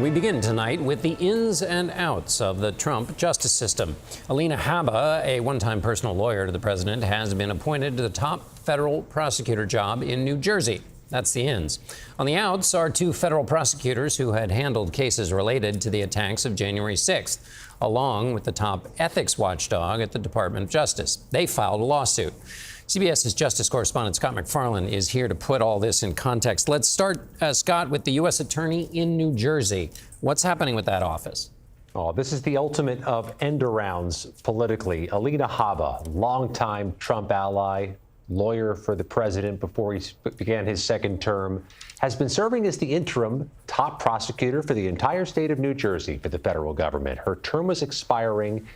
We begin tonight with the ins and outs of the Trump justice system. Alina Habba, a one-time personal lawyer to the president, has been appointed to the top federal prosecutor job in New Jersey. That's the ins. On the outs are two federal prosecutors who had handled cases related to the attacks of January 6th, along with the top ethics watchdog at the Department of Justice. They filed a lawsuit. CBS's justice correspondent Scott MacFarlane is here to put all this in context. Let's start, Scott, with the U.S. Attorney in New Jersey. What's happening with that office? Oh, this is the ultimate of end-arounds politically. Alina Habba, longtime Trump ally, lawyer for the president before he began his second term, has been serving as the interim top prosecutor for the entire state of New Jersey for the federal government. Her term was expiring,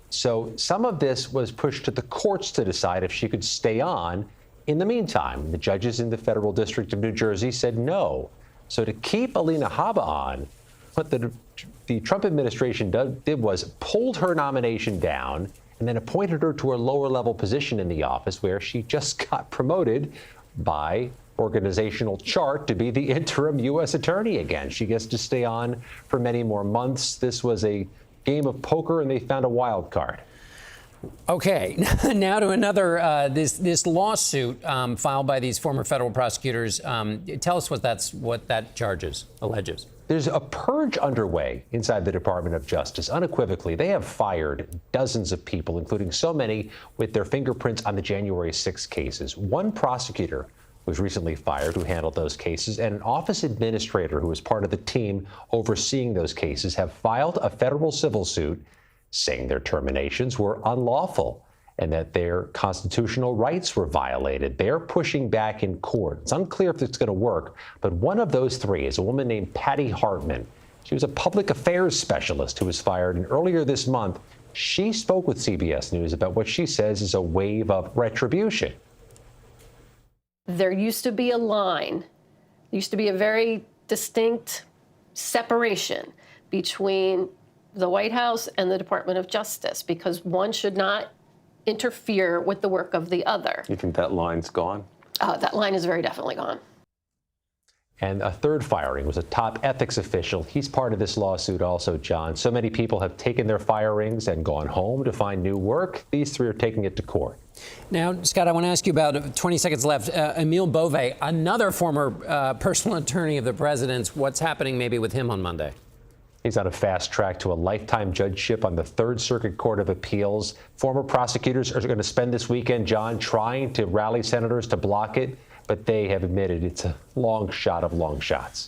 so some of this was pushed to the courts to decide if she could stay on. In the meantime, the judges in the Federal District of New Jersey said no. So to keep Alina Habba on, what the Trump administration did was pulled her nomination down and then appointed her to a lower-level position in the office where she just got promoted by organizational chart to be the interim U.S. attorney again. She gets to stay on for many more months. This was a game of poker, and they found a wild card. Okay, now to another, this lawsuit filed by these former federal prosecutors. Tell us what that alleges. There's a purge underway inside the Department of Justice. Unequivocally, they have fired dozens of people, including so many with their fingerprints on the January 6 cases. One prosecutor was recently fired who handled those cases, and an office administrator who was part of the team overseeing those cases have filed a federal civil suit saying their terminations were unlawful and that their constitutional rights were violated. They're pushing back in court. It's unclear if it's going to work, but one of those three is a woman named Patty Hartman. She was a public affairs specialist who was fired, and earlier this month, she spoke with CBS News about what she says is a wave of retribution. There used to be a line, there used to be a very distinct separation between the White House and the Department of Justice, because one should not interfere with the work of the other. You think that line's gone? That line is very definitely gone. And a third firing was a top ethics official. He's part of this lawsuit also, John. So many people have taken their firings and gone home to find new work. These three are taking it to court. Now, Scott, I want to ask you about 20 seconds left. Emil Bove, another former personal attorney of the president's. What's happening maybe with him on Monday? He's on a fast track to a lifetime judgeship on the Third Circuit Court of Appeals. Former prosecutors are going to spend this weekend, John, trying to rally senators to block it, but they have admitted it's a long shot of long shots.